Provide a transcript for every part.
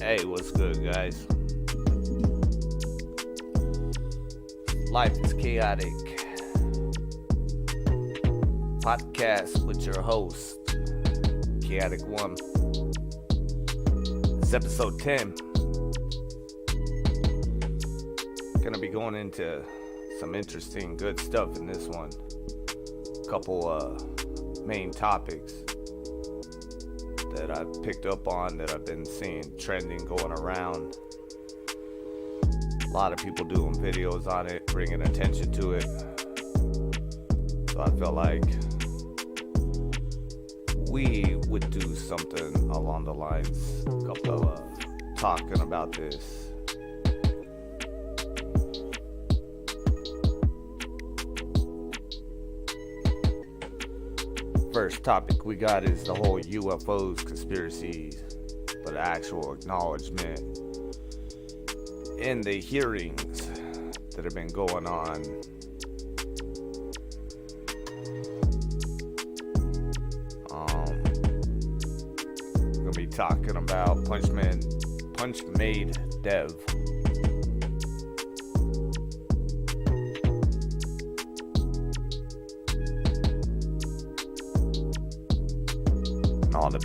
Hey, what's good, guys? Life is Chaotic podcast with your host, Kaotic One. It's episode 10. Gonna be going into some interesting, good stuff in this one. Couple main topics that I picked up on, that I've been seeing trending, going around. A lot of people doing videos on it, bringing attention to it. So I felt like we would do something along the lines, a couple of talking about this. First topic we got is the whole UFOs conspiracies, but actual acknowledgement in the hearings that have been going on. We're gonna be talking about PunchMadeDev. All the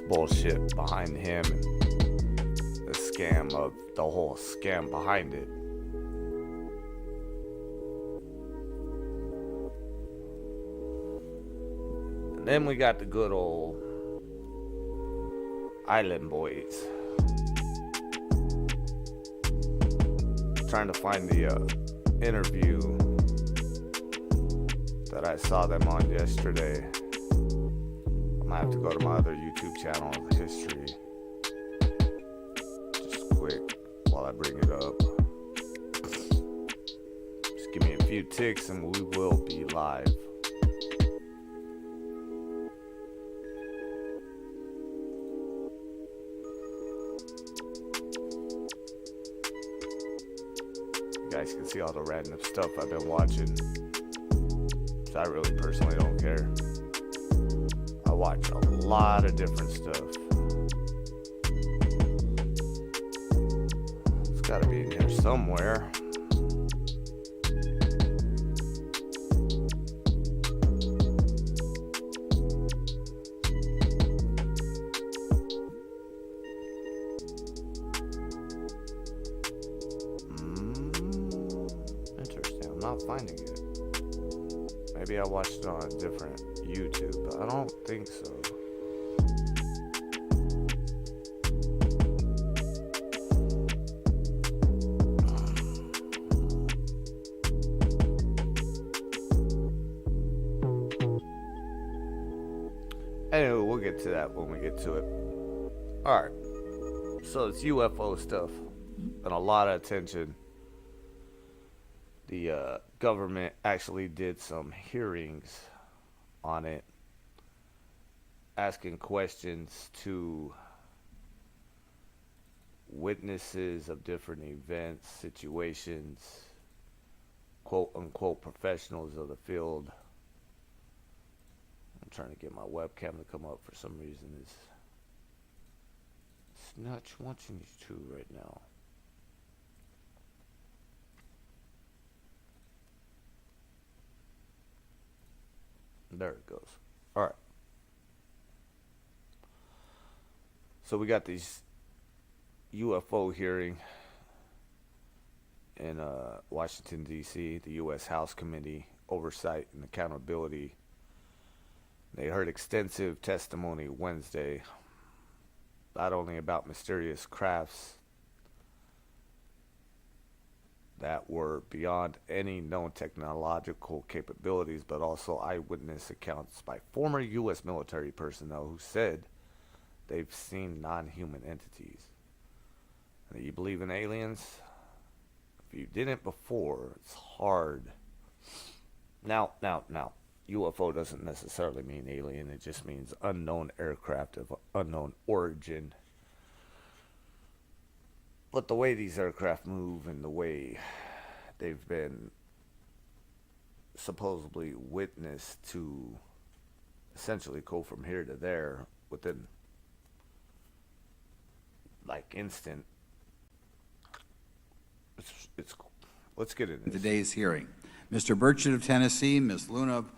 bullshit behind him and the scam of the whole scam behind it. And then we got the good old island boys. Trying to find the interview that I saw them on yesterday. I have to go to my other YouTube channel, History. Just quick while I bring it up. Just give me a few ticks and we will be live. You guys can see all the random stuff I've been watching. So I really personally don't care. I watch a lot of different stuff. It's gotta be in here somewhere. Interesting. I'm not finding it. Maybe I watched it on a different YouTube, but I don't think so. Anyway, we'll get to that when we get to it. Alright, so it's UFO stuff and a lot of attention. The government actually did some hearings on it, asking questions to witnesses of different events, situations, quote unquote professionals of the field. I'm trying to get my webcam to come up. For some reason it's not wanting to right now. There it goes. Alright. So we got these UFO hearing in Washington, D.C., the U.S. House Committee Oversight and Accountability. They heard extensive testimony Wednesday, not only about mysterious crafts that were beyond any known technological capabilities, but also eyewitness accounts by former U.S. military personnel who said they've seen non-human entities. And do you believe in aliens? If you didn't before, it's hard. Now, UFO doesn't necessarily mean alien. It just means unknown aircraft of unknown origin. But the way these aircraft move and the way they've been supposedly witnessed to essentially go from here to there within like instant. It's let's get into this. Today's hearing. Mr. Burchett of Tennessee, Ms. Luna of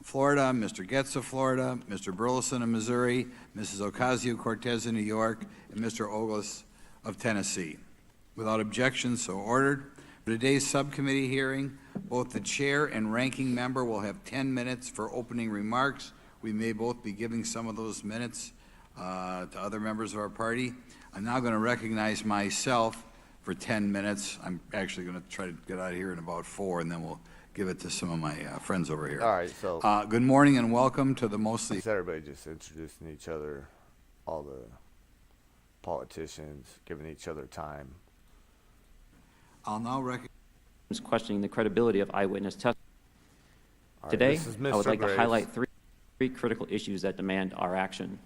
Florida, Mr. Getz of Florida, Mr. Burleson of Missouri, Mrs. Ocasio-Cortez of New York, and Mr. Ogles of Tennessee. Without objection, so ordered. For today's subcommittee hearing, both the chair and ranking member will have 10 minutes for opening remarks. We may both be giving some of those minutes to other members of our party. I'm now going to recognize myself for 10 minutes. I'm actually going to try to get out of here in about 4, and then we'll give it to some of my friends over here. All right, so good morning and welcome to the mostly... Is everybody just introducing each other, all the politicians, giving each other time? I'll now recognize... questioning the credibility of eyewitness testimony. All right, Today, this is I would Mr. like Graves. to highlight three critical issues that demand our action.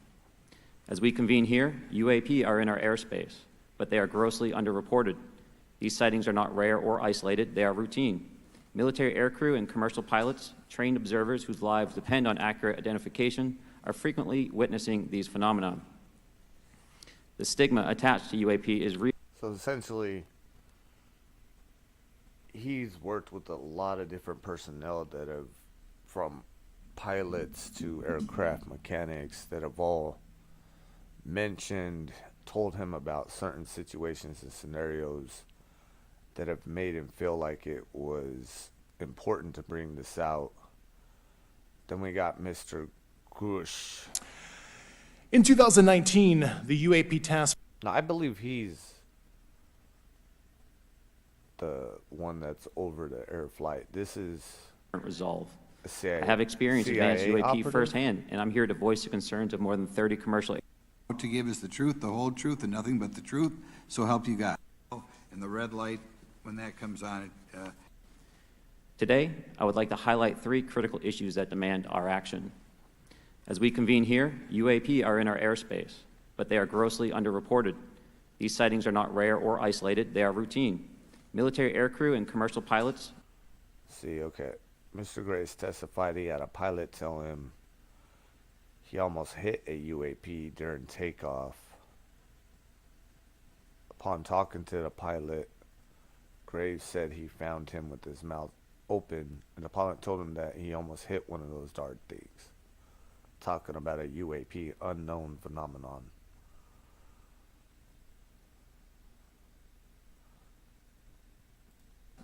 As we convene here, UAP are in our airspace, but they are grossly underreported. These sightings are not rare or isolated, they are routine. Military aircrew and commercial pilots, trained observers whose lives depend on accurate identification, are frequently witnessing these phenomena. The stigma attached to UAP is real. So essentially, he's worked with a lot of different personnel that have, from pilots to aircraft mechanics, that have all mentioned, told him about certain situations and scenarios that have made him feel like it was important to bring this out. Then we got Mr. Gush. In 2019, the UAP task Now, I believe he's the one that's over the air flight. This is Resolve. a CIA, I have experience advanced CIA UAP operative? firsthand, and I'm here to voice the concerns of more than 30 commercial to give is the truth, the whole truth, and nothing but the truth, so help you God. And the red light, when that comes on, Today, I would like to highlight three critical issues that demand our action. As we convene here, UAP are in our airspace, but they are grossly underreported. These sightings are not rare or isolated, they are routine. Military aircrew and commercial pilots. See, okay. Mr. Grace testified he had a pilot tell him he almost hit a UAP during takeoff. Upon talking to the pilot, Graves said he found him with his mouth open, and the pilot told him that he almost hit one of those dart things. Talking about a UAP, unknown phenomenon.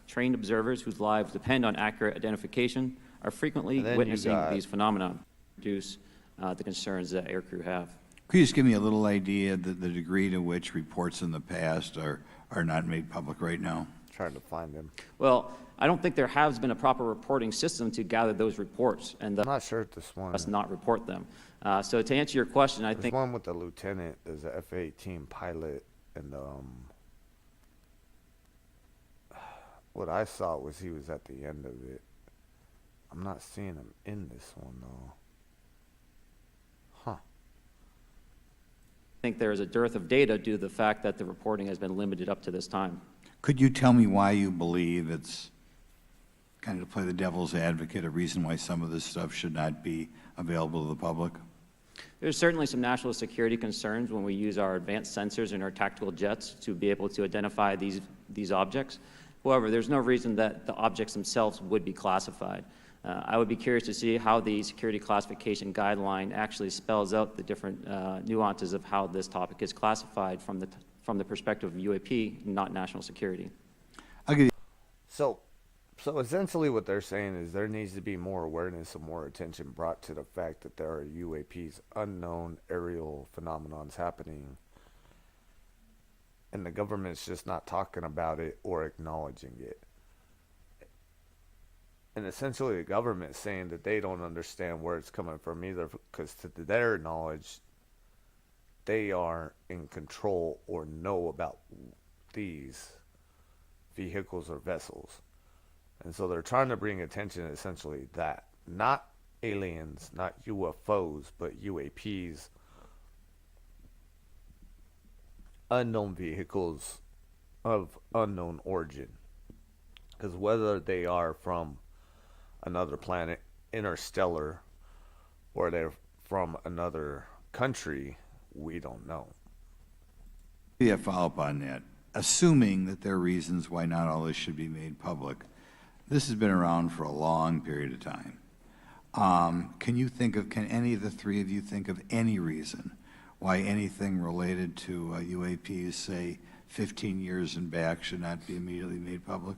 Trained observers whose lives depend on accurate identification are frequently witnessing these phenomena. Reduce the concerns that aircrew have. could you just give me a little idea of the degree to which reports in the past are not made public right now? Trying to find him. Well, I don't think there has been a proper reporting system to gather those reports, and I'm not sure if this one. thus not report them. So to answer your question, I There's think one with the lieutenant. There's a F-18 pilot, and what I saw was he was at the end of it. I'm not seeing him in this one though. Huh. I think there is a dearth of data due to the fact that the reporting has been limited up to this time. Could you tell me why you believe it's, kind of to play the devil's advocate, a reason why some of this stuff should not be available to the public? There's certainly some national security concerns when we use our advanced sensors in our tactical jets to be able to identify these objects. However, there's no reason that the objects themselves would be classified. I would be curious to see how the security classification guideline actually spells out the different nuances of how this topic is classified from the perspective of UAP, not national security. I'll give you So essentially what they're saying is there needs to be more awareness and more attention brought to the fact that there are UAPs, unknown aerial phenomenons happening, and the government's just not talking about it or acknowledging it. And essentially the government's saying that they don't understand where it's coming from either, because to their knowledge, they are in control or know about these vehicles or vessels. And so they're trying to bring attention to essentially that. Not aliens, not UFOs, but UAPs. Unknown vehicles of unknown origin. Because whether they are from another planet, interstellar, or they're from another country, we don't know. Be a follow-up on that. Assuming that there are reasons why not all this should be made public, this has been around for a long period of time. Can any of the three of you think of any reason why anything related to UAPs, say 15 years and back, should not be immediately made public?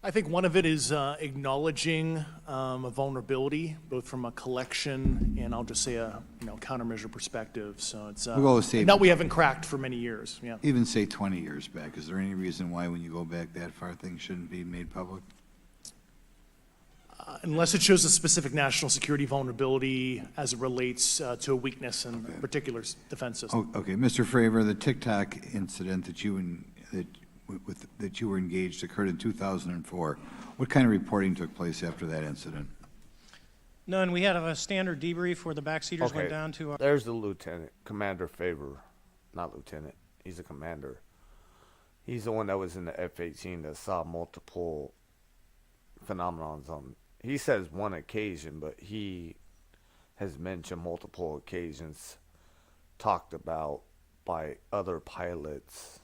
I think one of it is acknowledging a vulnerability, both from a collection and I'll just say a countermeasure perspective. So it's We'll go say- a nut we haven't cracked for many years. Yeah. Even say 20 years back. Is there any reason why when you go back that far, things shouldn't be made public? Unless it shows a specific national security vulnerability as it relates to a weakness in a particular defense system. Okay, Mr. Fravor, the TikTok incident that you were engaged occurred in 2004. What kind of reporting took place after that incident? None. We had a standard debrief where the backseaters Okay, went down to. there's the lieutenant, Commander Favor, not lieutenant. He's a commander. He's the one that was in the F-18 that saw multiple phenomenons on. He says one occasion, but he has mentioned multiple occasions talked about by other pilots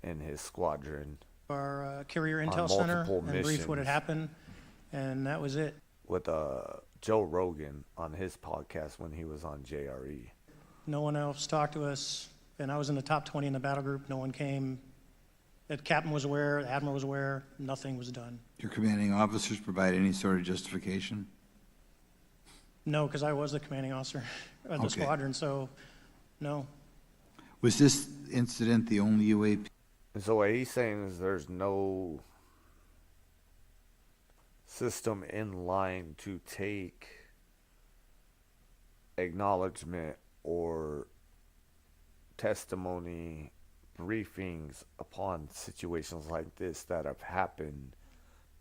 in his squadron Our carrier on intel center multiple and briefed what had missions. happened, and that was it. With Joe Rogan on his podcast when he was on JRE. No one else talked to us, and I was in the top 20 in the battle group. No one came. The captain was aware, the admiral was aware, nothing was done. Your commanding officers provide any sort of justification? No, because I was the commanding officer of the Okay. squadron, so no. Was this incident the only UAP? And so what he's saying is there's no system in line to take acknowledgement or testimony briefings upon situations like this that have happened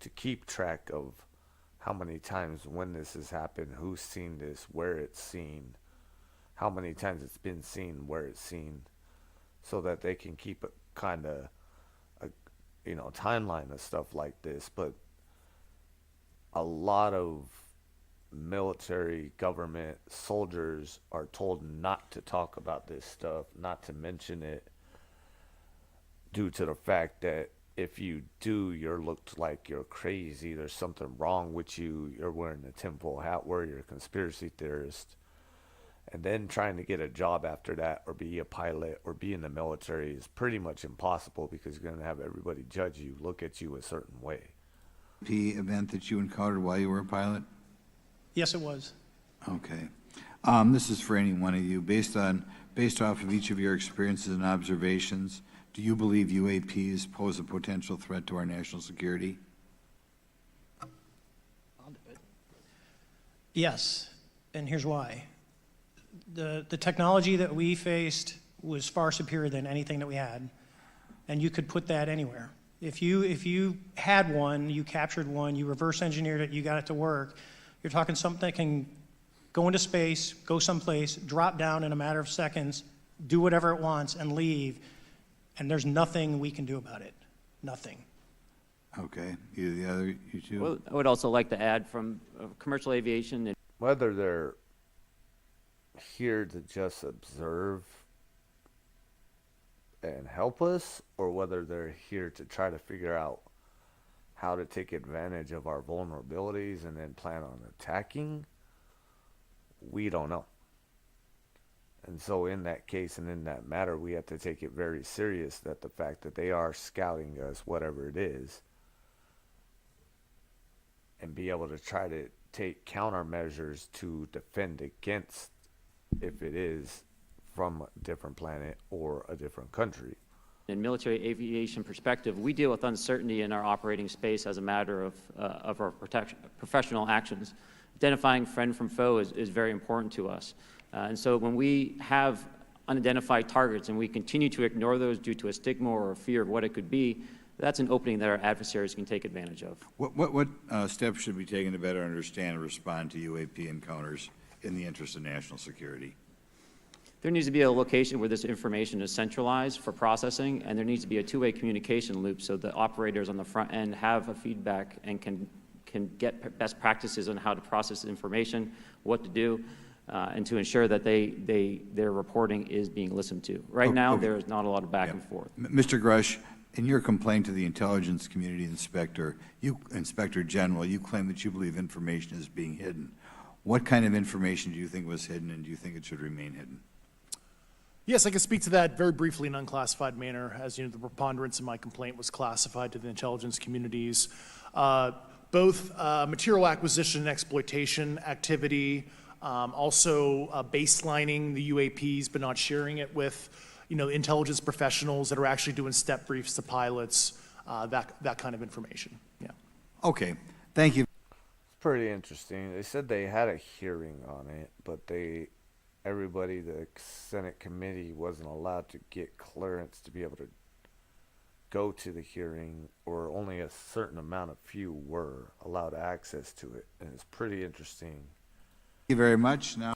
to keep track of how many times when this has happened, who's seen this, where it's seen, how many times it's been seen, where it's seen, so that they can keep a kind of a timeline of stuff like this. But a lot of military, government, soldiers are told not to talk about this stuff, not to mention it, due to the fact that if you do, you're looked like you're crazy, there's something wrong with you, you're wearing a tinfoil hat, you're a conspiracy theorist. And then trying to get a job after that, or be a pilot, or be in the military is pretty much impossible, because you're going to have everybody judge you, look at you a certain way. Event that you encountered while you were a pilot? Yes, it was. Okay. This is for any one of you. Based off of each of your experiences and observations, do you believe UAPs pose a potential threat to our national security? Yes, and here's why. The technology that we faced was far superior than anything that we had, and you could put that anywhere. If you had one, you captured one, you reverse engineered it, you got it to work, you're talking something that can go into space, go someplace, drop down in a matter of seconds, do whatever it wants, and leave, and there's nothing we can do about it. Nothing. Okay. You two? Well, I would also like to add from commercial aviation and Whether they're here to just observe and help us, or whether they're here to try to figure out how to take advantage of our vulnerabilities and then plan on attacking, we don't know. And so in that case and in that matter, we have to take it very serious that the fact that they are scouting us, whatever it is, and be able to try to take countermeasures to defend against if it is from a different planet or a different country. in military aviation perspective, we deal with uncertainty in our operating space as a matter of our professional actions. Identifying friend from foe is very important to us. And so when we have unidentified targets and we continue to ignore those due to a stigma or a fear of what it could be, that's an opening that our adversaries can take advantage of. What steps should be taken to better understand and respond to UAP encounters in the interest of national security? There needs to be a location where this information is centralized for processing, and there needs to be a two-way communication loop so the operators on the front end have a feedback and can get best practices on how to process information, what to do. and to ensure that their reporting is being listened to. Right now, Okay. there is not a lot of back Yeah. and forth. Mr. Grush, in your complaint to the Intelligence Community Inspector, Inspector General, you claim that you believe information is being hidden. What kind of information do you think was hidden, and do you think it should remain hidden? Yes, I can speak to that very briefly in unclassified manner. As you know, the preponderance of my complaint was classified to the intelligence communities. Both material acquisition and exploitation activity, also baselining the UAPs but not sharing it with, intelligence professionals that are actually doing step briefs to pilots, that kind of information. Yeah. Okay, thank you. It's pretty interesting. They said they had a hearing on it, but everybody, the Senate committee wasn't allowed to get clearance to be able to go to the hearing, or only a certain amount of few were allowed access to it. And it's pretty interesting. Thank you very much. Now,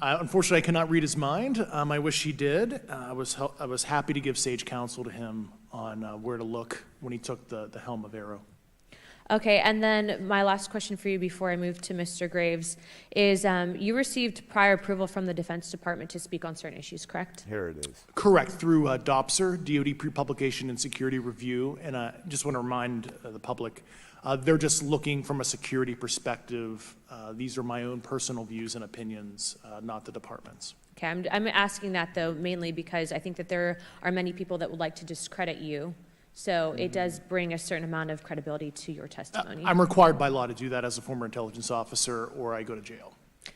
Unfortunately, I cannot read his mind. I wish he did. I was happy to give sage counsel to him on where to look when he took the helm of Arrow. Okay, and then my last question for you before I move to Mr. Graves is you received prior approval from the Defense Department to speak on certain issues, correct? Here it is. Correct, through DOPSR, DoD Pre-Publication and Security Review, and I just want to remind the public, they're just looking from a security perspective. These are my own personal views and opinions, not the department's. Okay, I'm asking that though mainly because I think that there are many people that would like to discredit you. So it does bring a certain amount of credibility to your testimony. I'm required by law to do that as a former intelligence officer, or I go to jail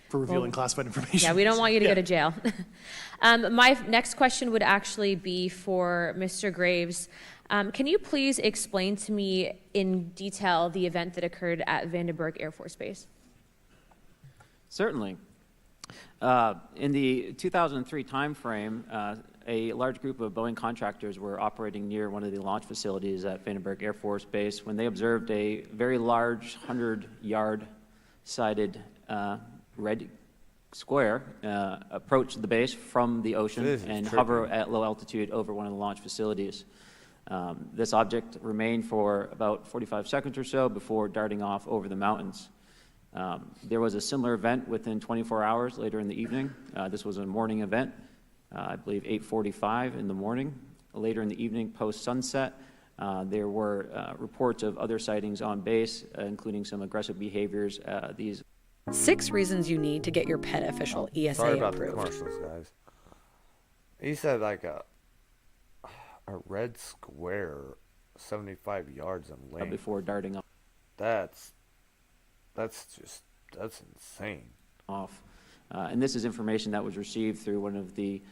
for revealing classified information. Yeah, we don't want you to Yeah. go to jail. My next question would actually be for Mr. Graves. Can you please explain to me in detail the event that occurred at Vandenberg Air Force Base? Certainly. In the 2003 timeframe, a large group of Boeing contractors were operating near one of the launch facilities at Vandenberg Air Force Base when they observed a very large 100-yard sided red square approach the base from the ocean This is and trippy. hover at low altitude over one of the launch facilities. This object remained for about 45 seconds or so before darting off over the mountains. There was a similar event within 24 hours later in the evening. This was a morning event, I believe 8:45 in the morning. Later in the evening, post-sunset, there were reports of other sightings on base, including some aggressive behaviors. These 6 reasons you need to get your pet official ESA Sorry about the approved. commercials, guys. He said like a red square, 75 yards in length. before darting That's insane. off. And this is information that was received through one of the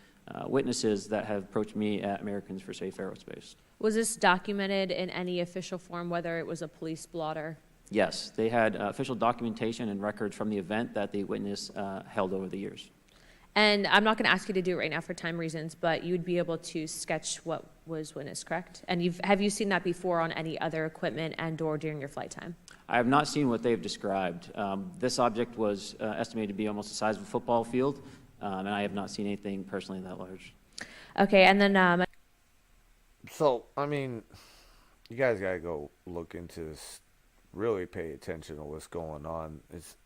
witnesses that have approached me at Americans for Safe Aerospace. Was this documented in any official form, whether it was a police blotter? Yes, they had official documentation and records from the event that the witness held over the years. And I'm not going to ask you to do it right now for time reasons, but you'd be able to sketch what was witnessed, correct? And have you seen that before on any other equipment and/or during your flight time? I have not seen what they've described. This object was estimated to be almost the size of a football field, and I have not seen anything personally that large. Okay, and then So, I mean, you guys gotta go look into this. Really pay attention to what's going on.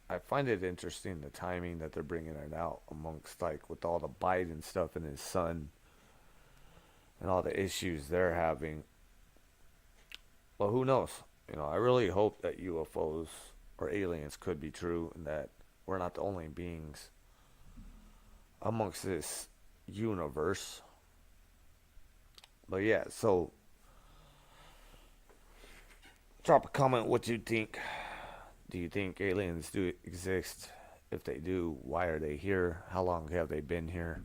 I find it interesting the timing that they're bringing it out amongst, like, with all the Biden stuff and his son and all the issues they're having. Well, who knows? I really hope that UFOs or aliens could be true and that we're not the only beings amongst this universe. But yeah, so drop a comment what you think. Do you think aliens do exist? If they do, why are they here? How long have they been here?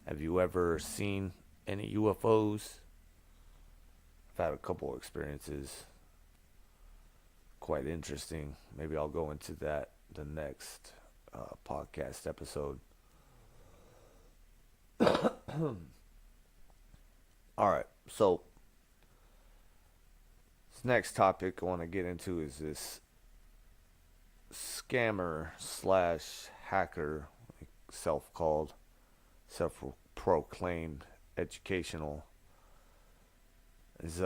Have you ever seen any UFOs? I've had a couple experiences. Quite interesting. Maybe I'll go into that the next podcast episode. All right, so this next topic I want to get into is this scammer / hacker, self-called, self-proclaimed educational, is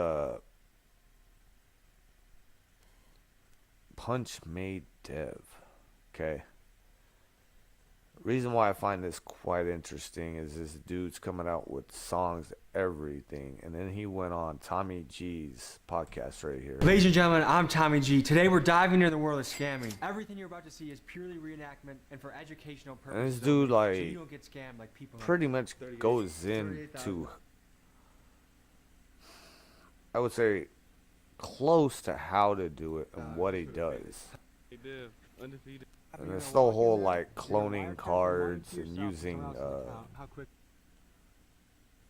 PunchMadeDev. Okay, Reason why I find this quite interesting is this dude's coming out with songs, everything, and then he went on Tommy G's podcast right here. Ladies and gentlemen, I'm Tommy G. Today we're diving into the world of scamming. Everything you're about to see is purely reenactment and for educational purposes. And this dude, only, so like, you don't get scammed like people. pretty much goes into, I would say, close to how to do it and what he does. And it's the whole like cloning cards and using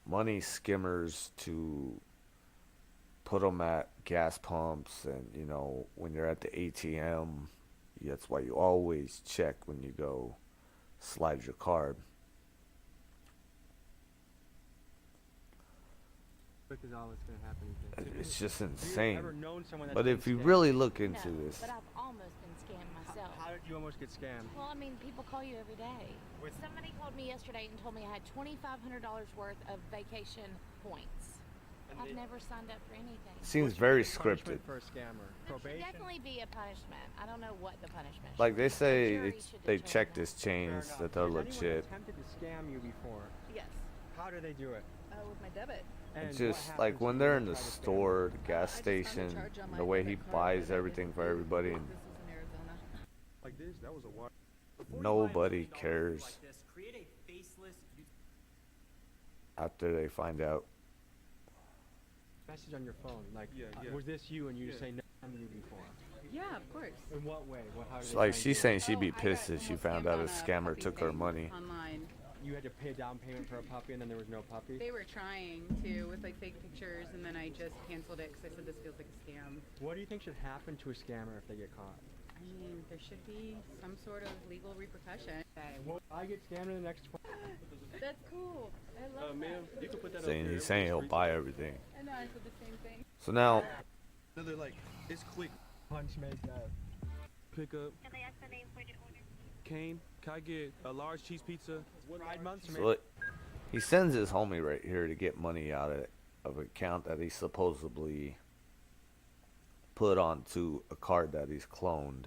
money skimmers to put them at gas pumps, and you know, when you're at the ATM, that's why you always check when you go slide your card. It's just insane. But if you really look into No, this, but I've almost been scammed myself. How did you almost get scammed? Well, I mean, people call you every day. Somebody called me yesterday and told me I had $2,500 worth of vacation points. I've never signed up for anything. seems very scripted. Punishment for a scammer. There should Probation. definitely be a punishment. I don't know what the punishment should Like they be. say, The jury it's, should they determine checked that. his chains, Fair that they're enough. Has anyone legit. attempted to scam you before? Yes, How do they do it? with my debit. And It's what just happens like when they they're in the try to scam you? store, the gas I just found a station, charge on my the way he debit card buys that I everything didn't for do. everybody, and This is in Arizona. Like this, that was a water. nobody cares after they find out. Message on your phone, like, Yeah. was this you? And you just say no, I'm you before. Yeah, of course. In what way? How did It's they like try and she's do it? saying she'd be I got pissed if she almost found scammed out a on scammer puppy took her thing money. Online. You had to pay a down payment for a puppy, and then there was no puppy. They were trying to with like fake pictures, and then I just canceled it because I said this feels like a scam. What do you think should happen to a scammer if they get caught? I mean, there should be some sort of legal repercussion. Well, I get scammed in the next 20. That's cool. I love Ma'am, you can put that Saying up he's there. saying he'll buy everything. I know, I said the same thing. So now, Another like, it's quick. PunchMadeDev. Pick up. Can I ask the name for the order? Kane, can I get a large cheese pizza? Fried months so it, he sends his homie right here to get money out of an account that he supposedly put onto a card that he's cloned,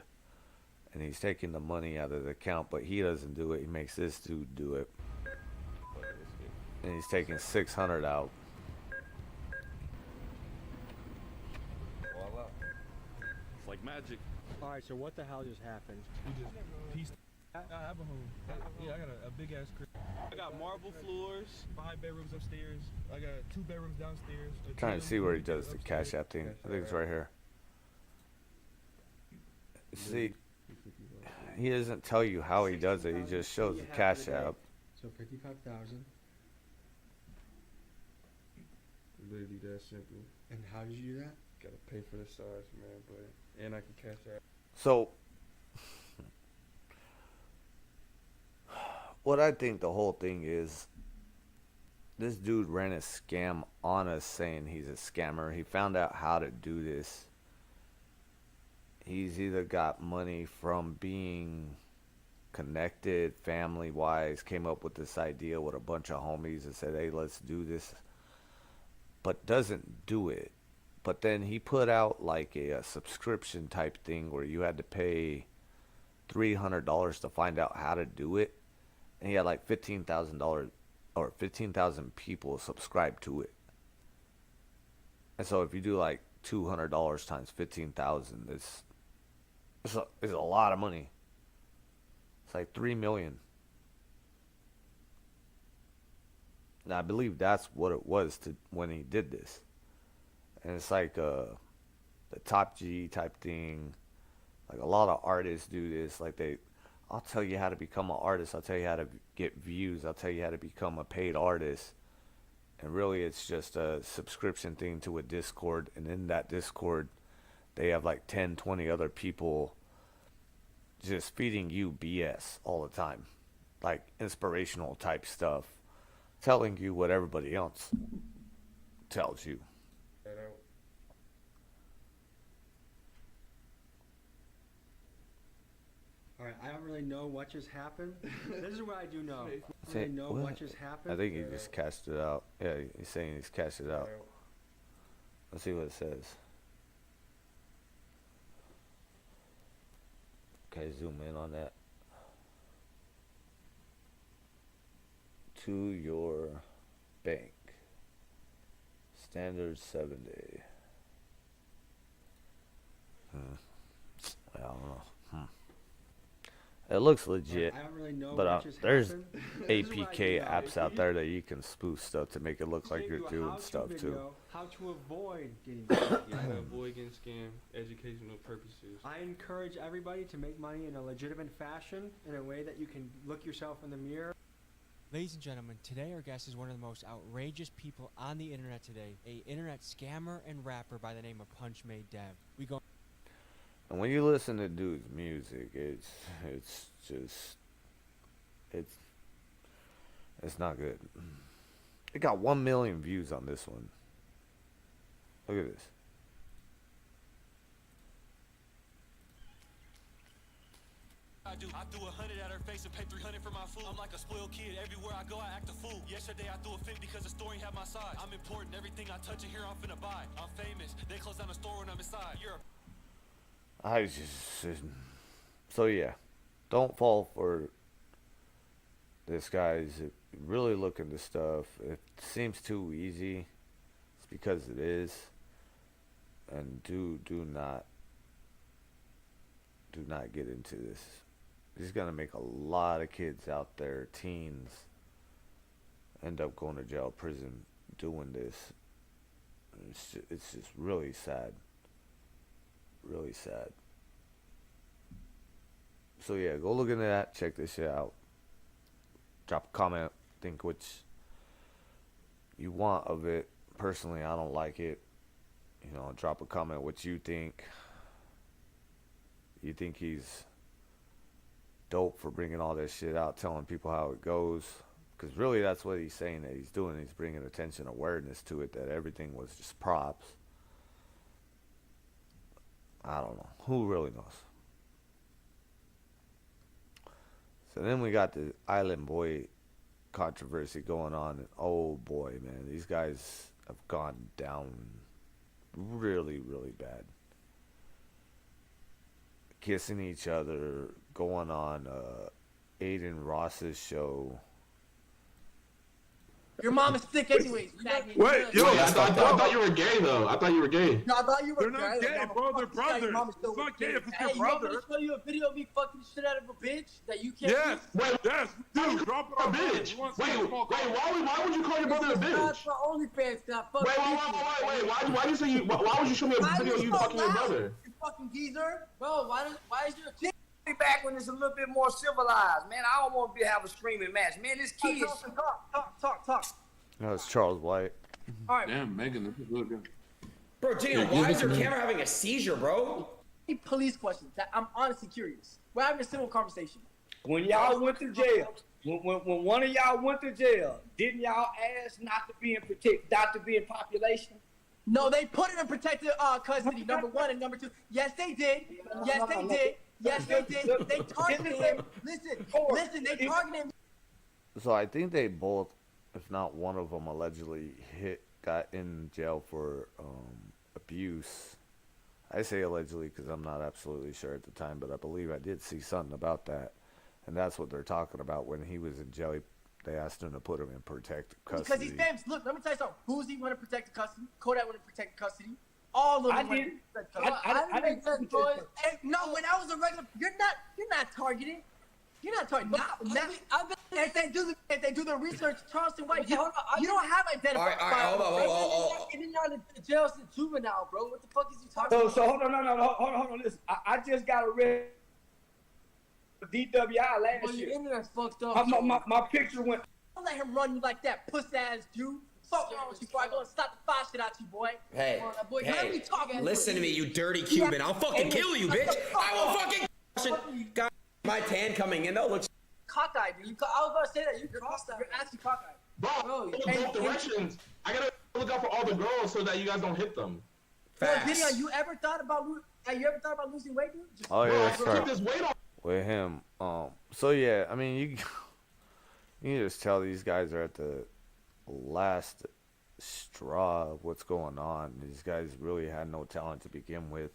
and he's taking the money out of the account, but he doesn't do it. He makes this dude do it, and he's taking 600 out. Voila. It's like magic. All right, so what the hell just happened? You just pieced. I have a home. Yeah, I got a big ass crib. I got marble floors, 5 bedrooms upstairs. I got 2 bedrooms downstairs. Trying to see where he does the cash app thing. I think it's right here. See, he doesn't tell you how he does it. He just shows the cash app. So 55,000. Literally that simple. And how did you do that? Gotta pay for the size, man, but and I can cash out. So, what I think the whole thing is, this dude ran a scam on us saying he's a scammer. He found out how to do this. He's either got money from being connected family-wise, came up with this idea with a bunch of homies and said, hey, let's do this, but doesn't do it. But then he put out like a subscription type thing where you had to pay $300 to find out how to do it. And he had like $15,000 or 15,000 people subscribed to it. And so if you do like $200 times 15,000, it's a lot of money. It's like 3 million. Now I believe that's what it was to when he did this. And it's like the top G type thing. Like a lot of artists do this. Like I'll tell you how to become an artist. I'll tell you how to get views. I'll tell you how to become a paid artist. And really it's just a subscription thing to a Discord. And in that Discord, they have like 10, 20 other people just feeding you BS all the time. Like inspirational type stuff. Telling you what everybody else tells you. That out. All right, I don't really know what just happened. This is what I do know. I don't Say, really know what? what just happened. I think he just cashed it out. Yeah, he's saying he's cashed it out. Let's see what it says. Okay, zoom in on that. to your bank. Standard 7-day. I don't know. It looks legit, I don't really know but what just there's happened. This is what I APK do, apps out there that you can spoof stuff to make it look like Should you're do a doing how-to stuff too. video, How to avoid getting Yeah, how to avoid getting scammed, educational purposes. I encourage everybody to make money in a legitimate fashion, in a way that you can look yourself in the mirror. Ladies and gentlemen, today our guest is one of the most outrageous people on the internet today, a internet scammer and rapper by the name of PunchMadeDev. We go. And when you listen to dude's music, it's not good. It got 1 million views on this one. Look at this. I do 100 at her face and pay 300 for my food. I'm like a spoiled kid. Everywhere I go, I act a fool. Yesterday, I threw a fit because the store ain't have my size. I'm important. Everything I touch in here, I'm finna buy. I'm famous. They close down the store when I'm inside. So yeah, don't fall for this guy's really look into stuff. It seems too easy. It's because it is. And do not get into this. He's gonna make a lot of kids out there, teens, end up going to jail, prison, doing this. It's just really sad. Really sad. So yeah, go look into that. Check this shit out. Drop a comment. Think which you want of it. Personally, I don't like it. You know, drop a comment what you think. You think he's dope for bringing all this shit out, telling people how it goes? Because really that's what he's saying that he's doing. He's bringing attention, awareness to it, that everything was just props. I don't know. Who really knows? So then we got the Island Boy controversy going on. And oh boy, man, these guys have gone down really, really bad. Kissing each other, going on Aiden Ross's show. Your mom is sick anyways. Wait, yo, I thought you were gay though. I thought you were gay. No, I thought you were They're not gay, bro. They're brothers. It's not gay if it's your brother. You want me to show you a video of me fucking shit out of a bitch that you can't Yes, do? yes, dude, drop it on bitch. Why would you call your brother a bitch? That's my OnlyFans now. Fuck Wait, why would you show me a video of you fucking your brother? You fucking geezer. Bro, why is your chick back when it's a little bit more civilized, man? I don't want to have a screaming match, man. This kid. Talk. No, it's Charles White. All right. Damn, Megan, this is really good. Bro, damn, why is your camera having a seizure, bro? Police questions. I'm honestly curious. We're having a civil conversation. When y'all went to jail, when one of y'all went to jail, didn't y'all ask not to be in population? No, they put it in protected custody, number one, and number two. Yes, they did. Yes, they did. Yes, they did. They targeted him. Listen, they targeted him. So I think they both, if not one of them, allegedly got in jail for abuse. I say allegedly because I'm not absolutely sure at the time, but I believe I did see something about that. And that's what they're talking about. When he was in jail, they asked him to put him in protective custody. Because he's famous. Look, let me tell you something. Who's he want to protect custody? Kodak want to protect custody. All of them. I didn't. No, when I was a regular, you're not targeted. You're not targeted. If they do the research, Charleston White, you don't have identified. All right, hold on. Getting out of jail as a juvenile, bro. What the fuck is you talking about? So hold on. Listen, I just got arrested for DWI last year. Your internet's fucked up. My picture went. Don't let him run you like that, pussy ass dude. Fuck wrong with you, boy. I'm gonna stop the fire shit out you, boy. Hey, boy. Listen to me, you dirty Cuban. I'll fucking kill you, bitch. I will fucking. Got my tan coming in. Though looks cockeyed, dude. I was about to say that. You're actually cockeyed. Bro, both directions. I gotta look out for all the girls so that you guys don't hit them. Fast. Gideon, you ever thought about losing weight, dude? Oh yeah, that's keep this weight on. With him. So yeah, I mean, you can just tell these guys are at the last straw of what's going on. These guys really had no talent to begin with.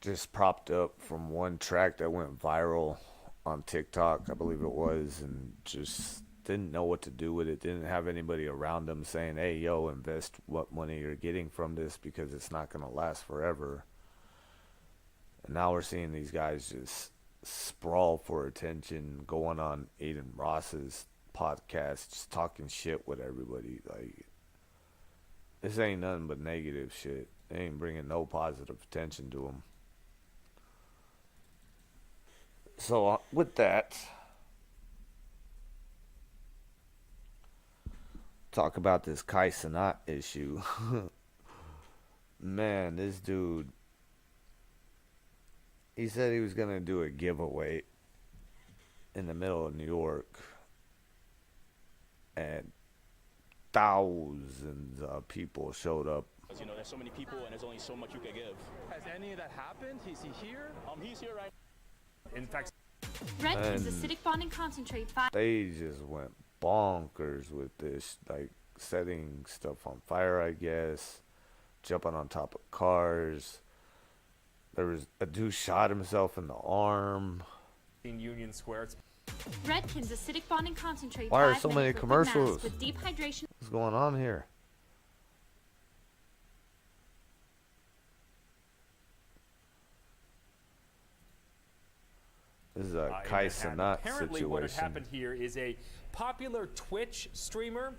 Just propped up from one track that went viral on TikTok, I believe it was, and just didn't know what to do with it, didn't have anybody around them saying, hey, yo, invest what money you're getting from this because it's not going to last forever. And now we're seeing these guys just sprawl for attention, going on Aiden Ross's podcast, just talking shit with everybody. Like, this ain't nothing but negative shit. They ain't bringing no positive attention to them. So, with that, talk about this Kai Cenat issue. Man, this dude, he said he was going to do a giveaway in the middle of New York. And thousands of people showed up. You know, there's so many people and there's only so much you can give. Has any of that happened? Is he here? He's here right now. In fact, Redkins acidic bonding concentrate. They just went bonkers with this, like setting stuff on fire, I guess, jumping on top of cars. There was a dude shot himself in the arm. In Union Square. Redkins acidic bonding concentrate. Why are so many commercials? With deep hydration. What's going on here? This is a Kai Cenat Apparently situation. what had happened here is a popular Twitch streamer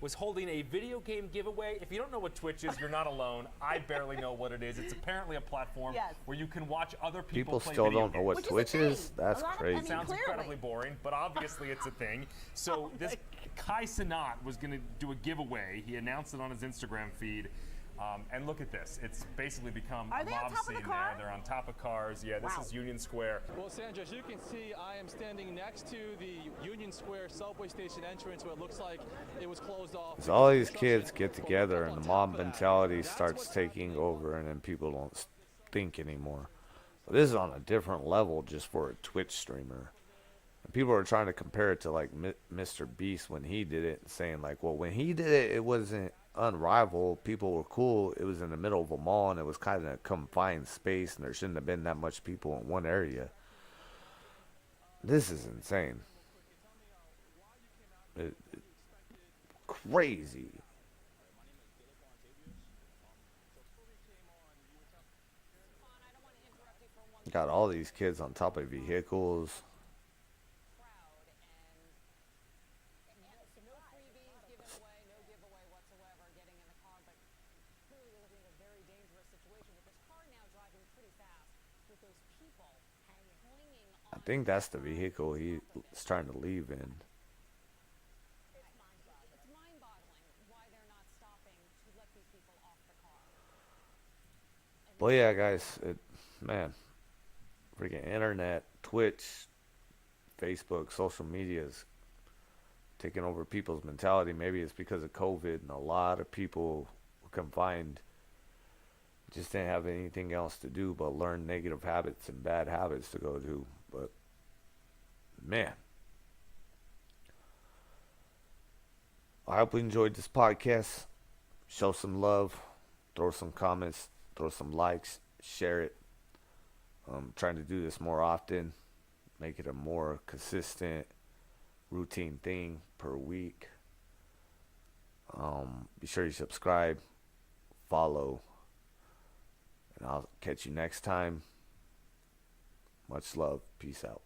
was holding a video game giveaway. If you don't know what Twitch is, you're not alone. I barely know what it is. It's apparently a platform where you can watch other people play still video don't know what Twitch is? That's crazy. Sounds incredibly boring, but obviously it's a thing. So this Kai Cenat was going to do a giveaway. He announced it on his Instagram feed. And look at this. It's basically become a mob scene now. They're on top of cars. Yeah, this is Union Square. well, Sandra, as you can see, I am standing next to the Union Square subway station entrance where it looks like it was closed off. So all these kids get together and the mob mentality starts taking over, and then people don't think anymore. But this is on a different level just for a Twitch streamer. And people are trying to compare it to like Mr. Beast when he did it, saying like, well, when he did it, it wasn't unrivaled. People were cool. It was in the middle of a mall, and it was kind of a confined space, and there shouldn't have been that much people in one area. This is insane. Crazy. Got all these kids on top of vehicles. I think that's the vehicle he's trying to leave in. But yeah, guys, man, freaking internet, Twitch, Facebook, social media is taking over people's mentality. Maybe it's because of COVID, and a lot of people were confined, just didn't have anything else to do but learn negative habits and bad habits to go to. But man, I hope you enjoyed this podcast. Show some love, throw some comments, throw some likes, share it. I'm trying to do this more often, make it a more consistent, routine thing per week. Be sure you subscribe, follow, and I'll catch you next time. Much love. Peace out.